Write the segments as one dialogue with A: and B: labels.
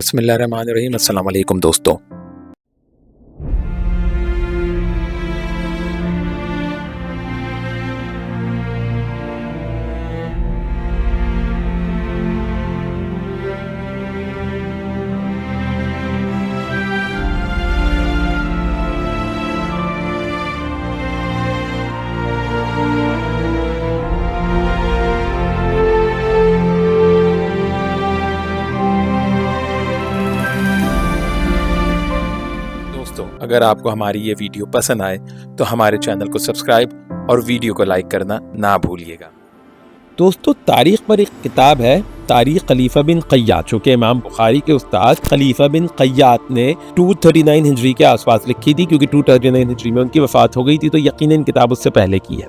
A: बिस्मिल्लाहिर्रहमानिर्रहीम। अस्सलाम वालेकुम दोस्तों। अगर आपको हमारी ये वीडियो पसंद आए तो हमारे चैनल को सब्सक्राइब और वीडियो को लाइक करना ना भूलिएगा।
B: दोस्तों, तारीख़ पर एक किताब है तारीख़ खलीफा बिन क़य्यात, जो कि इमाम बुखारी के उस्ताद खलीफा बिन क़य्यात ने 239 हिजरी के आसपास लिखी थी, क्योंकि 239 हिजरी में उनकी वफ़ात हो गई थी, तो यकीनन किताब उससे पहले की है।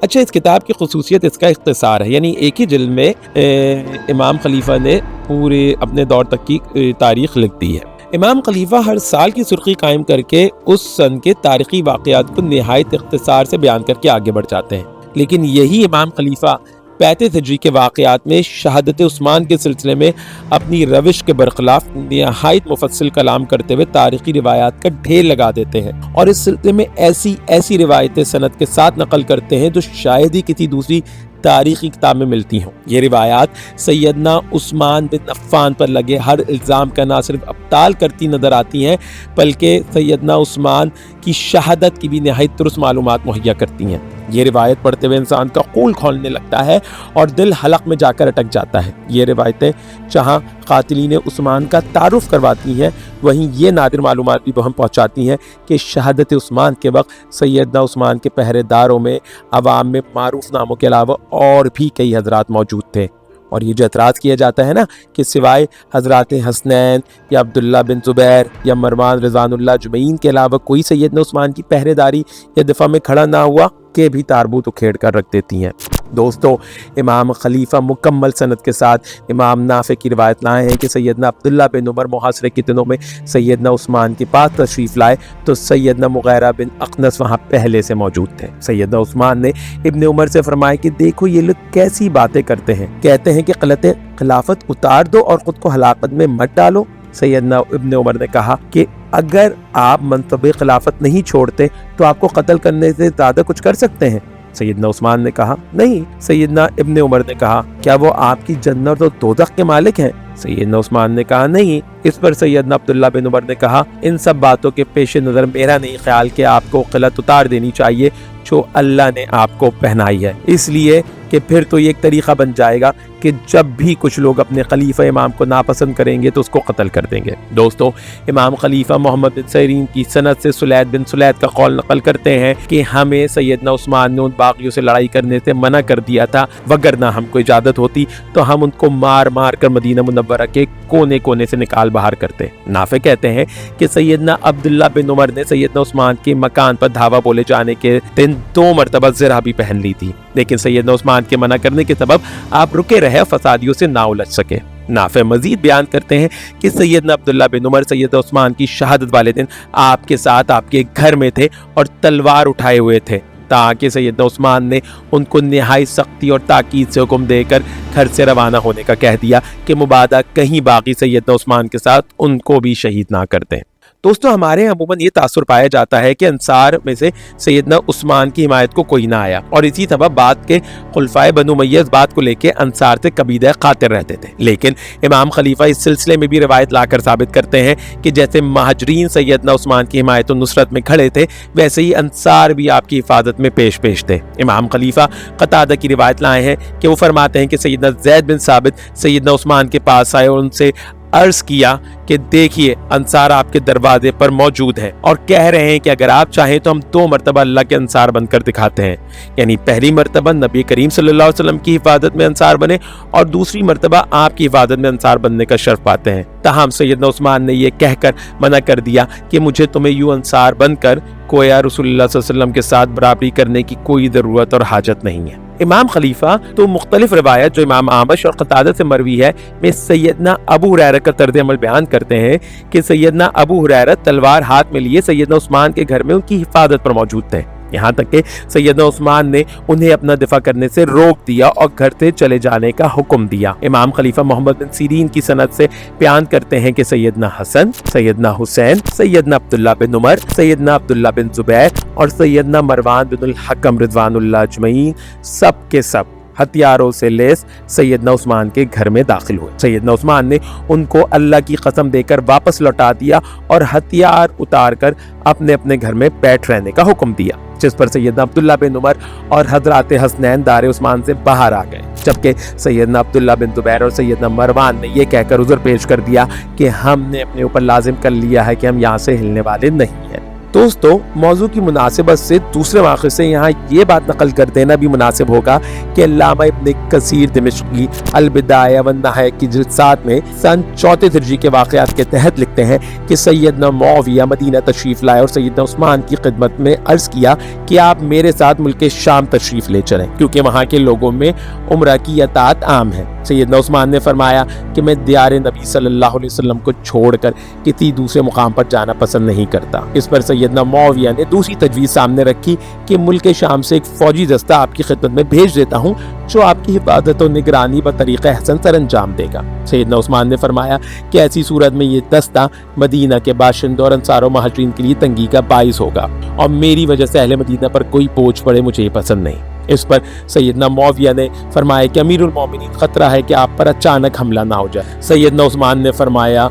B: अच्छा, इस किताब की खुसूसियत इसका इख्तिसार है, यानी एक ही जिल्द में इमाम खलीफा ने पूरे अपने दौर तक की तारीख़ लिख दी है। इमाम खलीफा हर साल की सुर्खी कायम करके उस सन के तारीख़ी वाक़यात को निहायत इख्तिसार से बयान करके आगे बढ़ जाते हैं, लेकिन यही इमाम खलीफा 35 हिजरी के वाक़यात में शहादत उस्मान के सिलसिले में अपनी रविश के बरखिलाफ निहायत मुफस्सिल कलाम करते हुए तारीख़ी रिवायात का ढेर लगा देते हैं, और इस सिलसिले में ऐसी रिवायतें सनद के साथ नकल करते हैं जो शायद ही किसी दूसरी तारीख़ी किताब में मिलती हों। ये रिवायात सैयदना उस्मान बिन अफ़्फ़ान पर लगे हर इल्ज़ाम का ना सिर्फ अब्ताल करती नज़र आती हैं, बल्कि सैयदना उस्मान की शहादत की भी निहायत दुरुस्त मालूमात मुहैया करती हैं। ये रिवायत पढ़ते हुए इंसान का खून खौलने लगता है और दिल हलक में जाकर अटक जाता है। ये रिवायतें जहाँ कातिलीन उस्मान का तारुफ करवाती हैं, वहीं ये नादिर मालूमात भी बहम पहुँचाती हैं कि शहादत उस्मान के वक्त सैयदना उस्मान के पहरेदारों में अवाम में मारूफ नामों के अलावा और भी कई हजरात मौजूद थे। और ये जो एतराज़ किया जाता है ना कि सिवाय हज़रात हसनैन या अब्दुल्ला बिन ज़ुबैर या मरवान रिज़वानुल्लाह जुमैन के अलावा कोई सैयदना उस्मान की पहरेदारी या दिफा में खड़ा ना हुआ, के भी तारबूत उखेड़ कर रख देती हैं। दोस्तों, इमाम खलीफा मुकम्मल सनद के साथ इमाम नाफे की रिवायत लाए हैं कि सैयदना अब्दुल्ला बिन उमर मुहासरे के दिनों में सैयदना उस्मान के पास तशरीफ़ लाए तो सैयदना मुगैरा बिन अखनस वहाँ पहले से मौजूद थे। सैयदना उस्मान ने इब्ने उमर से फरमाया कि देखो ये लोग कैसी बातें करते हैं, कहते हैं कि क़लत खिलाफत उतार दो और ख़ुद को हलाकत में मत डालो। सैयदना इब्ने उमर ने कहा कि अगर आप मनसब खिलाफत नहीं छोड़ते तो आपको कत्ल करने से ज़्यादा कुछ कर सकते हैं। सैयदना उस्मान ने कहा नहीं। सैयदना इब्ने उमर ने कहा क्या वो आपकी जन्नत और दोज़ख के मालिक हैं? सैयदना उस्मान ने कहा नहीं। इस पर सैयदना अब्दुल्ला बिन उमर ने कहा इन सब बातों के पेश नज़र मेरा नहीं ख्याल कि आपको क़िलत उतार देनी चाहिए जो अल्लाह ने आपको पहनाई है, इसलिए कि फिर तो ये एक तरीक़ा बन जाएगा कि जब भी कुछ लोग अपने खलीफा इमाम को नापसंद करेंगे तो उसको कत्ल कर देंगे। दोस्तों, इमाम खलीफा मोहम्मद बिन सरीन की सनद से सुलैद बिन सुलैद का कौल नकल करते हैं कि हमें सैयदना उस्मान ने उन बागियों से लड़ाई करने से मना कर दिया था, वगरना हमको इजाज़त होती तो हम उनको मार मार कर मदीना मुनव्वरा के कोने कोने से निकाल बाहर करते। नाफे कहते हैं कि सैयदना अब्दुल्ला बिन उमर ने सैयदना उस्मान के मकान पर धावा बोले जाने के दिन 2 मरतबा ज़रा भी पहन ली थी, लेकिन सैयदना उस्मान के मना करने के सबब आप रुके रहे, फसादियों से ना उलझ सके। नाफे मजीद बयान करते हैं कि सैयदना अब्दुल्ला बिन उमर सैयदना उस्मान की शहादत वाले दिन आपके साथ आपके घर में थे और तलवार उठाए हुए थे, ताकि सैयदना उस्मान ने उनको निहायत सख्ती और ताकीद से हुक्म देकर घर से रवाना होने का कह दिया कि मुबादा कहीं बाकी सैयदना उस्मान के साथ उनको भी शहीद ना कर दें। दोस्तों, हमारे अमूमन ये तासुर पाया जाता है कि अंसार में से सैयदना उस्मान की हिमायत को कोई ना आया, और इसी सबब बाद के खुलफाए बनु उमय्या इस बात को लेके अंसार से कबीदा खातिर रहते थे। लेकिन इमाम खलीफा इस सिलसिले में भी रिवायत लाकर साबित करते हैं कि जैसे महाजरीन सैयदना उस्मान की हिमायत और नुसरत में खड़े थे, वैसे ही अंसार भी आपकी हिफाजत में पेश थे। इमाम खलीफा कतादा की रिवायत लाए हैं कि वो फरमाते हैं कि सैयदना ज़ैद बिन साबित सैयदना उस्मान के पास आए और उनसे अर्ज किया कि देखिए अंसार आपके दरवाजे पर मौजूद हैं और कह रहे हैं कि अगर आप चाहें तो हम 2 मरतबा अल्लाह के अंसार बनकर दिखाते हैं, यानी पहली मरतबा नबी करीम सल्लल्लाहु अलैहि वसल्लम की हिफाजत में अंसार बने और दूसरी मरतबा आपकी हिफाजत में अंसार बनने का शर्फ पाते हैं। ताहम सैयदना उस्मान ने यह कहकर मना कर दिया कि मुझे तुम्हें यूं अंसार बनकर कोया रसूलुल्लाह सल्लल्लाहु अलैहि वसल्लम के साथ बराबरी करने की कोई ज़रूरत और हाजत नहीं है। इमाम खलीफा तो मुख्तलिफ रिवायत जो इमाम आमश और क़तादा से मरवी है में सैयदना अबू हुरैरा का तर्ज अमल बयान करते हैं कि सैयदना अबू हुरैरा तलवार हाथ में लिए सैयदना उस्मान के घर में उनकी हिफाजत पर मौजूद थे। یہاں تک کہ سیدنا عثمان نے انہیں اپنا دفاع کرنے سے روک دیا اور گھر سے چلے جانے کا حکم دیا۔ امام خلیفہ محمد بن سیرین کی سند سے بیان کرتے ہیں کہ سیدنا حسن، سیدنا حسین، سیدنا عبداللہ بن عمر، سیدنا عبداللہ بن زبیر اور سیدنا مروان بن الحکم رضوان اللہ اجمعین سب کے سب ہتھیاروں سے لیس سیدنا عثمان کے گھر میں داخل ہوئے۔ سیدنا عثمان نے ان کو اللہ کی قسم دے کر واپس لوٹا دیا اور ہتھیار اتار کر اپنے اپنے گھر میں بیٹھ رہنے کا حکم دیا، جس پر سیدنا عبداللہ بن عمر اور حضرات حسنین دار عثمان سے باہر آ گئے، جبکہ سیدنا عبداللہ بن زبیر اور سیدنا مروان نے یہ کہہ کر عذر پیش کر دیا کہ ہم نے اپنے اوپر لازم کر لیا ہے کہ ہم یہاں سے ہلنے والے نہیں ہیں۔ دوستو، موضوع کی مناسبت سے دوسرے واقعے سے یہاں یہ بات نقل کر دینا بھی مناسب ہوگا کہ علامہ ابن کثیر دمشقی البدایہ والنہایہ کی جلد 7 میں سن 34 ہجری کے واقعات کے تحت لکھتے ہیں کہ سیدنا معاویہ مدینہ تشریف لائے اور سیدنا عثمان کی خدمت میں عرض کیا کہ آپ میرے ساتھ ملک شام تشریف لے چلیں، کیونکہ وہاں کے لوگوں میں عمرہ کی اطاعت عام ہے۔ سیدنا عثمان نے فرمایا کہ میں دیار نبی صلی اللہ علیہ وسلم کو چھوڑ کر کسی دوسرے مقام پر جانا پسند نہیں کرتا۔ اس پر سیدنا معاویہ نے دوسری تجویز سامنے رکھی کہ ملک شام سے ایک فوجی دستہ آپ کی خدمت میں بھیج دیتا ہوں جو آپ کی حفاظت و نگرانی بطریقہ احسن سر انجام دے گا۔ سیدنا عثمان نے فرمایا کہ ایسی صورت میں یہ دستہ مدینہ کے باشندوں اور انصار و مہاجرین کے لیے تنگی کا باعث ہوگا اور میری وجہ سے اہل مدینہ پر کوئی بوجھ پڑے مجھے یہ پسند نہیں۔ اس پر سیدنا معاویہ نے فرمایا کہ امیر المومنین خطرہ ہے کہ آپ پر اچانک حملہ نہ ہو جائے۔ سیدنا عثمان نے فرمایا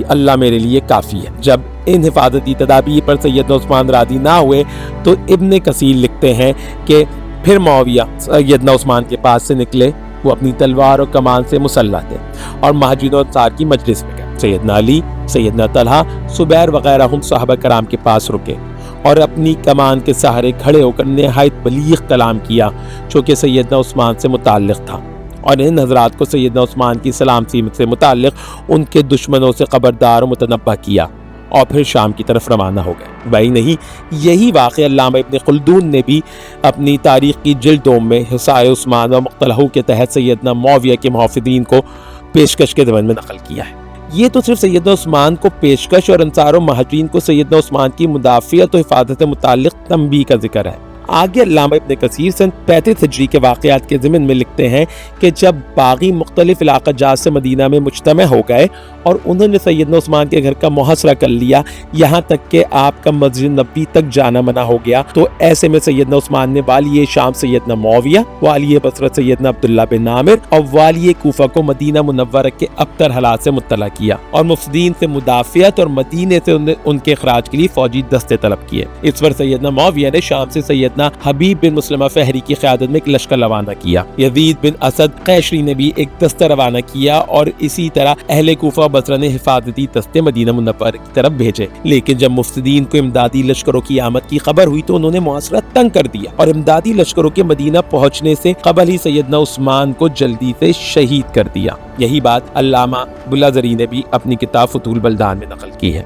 B: اللہ میرے لیے کافی ہے۔ جب ان حفاظتی تدابیر پر سیدنا عثمان راضی نہ ہوئے تو ابن کثیر لکھتے ہیں کہ پھر معاویہ سیدنا عثمان کے پاس سے نکلے، وہ اپنی تلوار اور کمان سے مسلح تھے اور مہاجرین و انصار کی مجلس میں گئے۔ سیدنا علی، سیدنا طلحہ، زبیر وغیرہ ہم صحابہ کرام کے پاس رکے اور اپنی کمان کے سہارے کھڑے ہو کر نہایت بلیغ کلام کیا جو کہ سیدنا عثمان سے متعلق تھا، اور ان حضرات کو سیدنا عثمان کی سلامتی سے متعلق ان کے دشمنوں سے خبردار و متنبہ کیا اور پھر شام کی طرف روانہ ہو گئے۔ وہی نہیں، یہی واقعہ علامہ ابن خلدون نے بھی اپنی تاریخ کی جلد 2 میں حصائے عثمان و مقتلہ کے تحت سیدنا معاویہ کے محافظین کو پیشکش کے ضمن میں نقل کیا ہے۔ یہ تو صرف سیدنا عثمان کو پیشکش اور انصار و مہاجرین کو سیدنا عثمان کی مدافعت و حفاظت سے متعلق تنبیہ کا ذکر ہے۔ آگے علامہ ابن کثیر سن 35 ہجری کے واقعات کے ضمن میں لکھتے ہیں کہ جب باغی مختلف علاقہ جات سے مدینہ میں مجتمع ہو گئے اور انہوں نے سیدنا عثمان کے گھر کا محاصرہ کر لیا، یہاں تک کہ آپ کا مسجد نبوی تک جانا منع ہو گیا، تو ایسے میں سیدنا عثمان نے والی شام سیدنا معاویہ، والی بصرہ سیدنا عبداللہ بن عامر اور والی کوفہ کو مدینہ منورہ کے ابتر حالات سے مطلع کیا اور مفسدین سے مدافعت اور مدینے سے ان کے اخراج کے لیے فوجی دستے طلب کیے۔ اس پر سیدنا معاویہ نے شام سے سیدنا حبیب بن مسلمہ فہری کی قیادت میں ایک لشکر روانہ کیا۔ یزید بن اسد قیشری نے بھی ایک دستہ روانہ کیا اور اسی طرح اہل کوفہ و بصرہ نے حفاظتی دستے مدینہ منورہ کی طرف بھیجے، لیکن جب مفسدین کو امدادی لشکروں کی آمد کی خبر ہوئی تو انہوں نے محاصرہ تنگ کر دیا اور امدادی لشکروں کے مدینہ پہنچنے سے قبل ہی سیدنا عثمان کو جلدی سے شہید کر دیا۔ یہی بات علامہ بلازری نے بھی اپنی کتاب فتح البلدان میں نقل کی ہے۔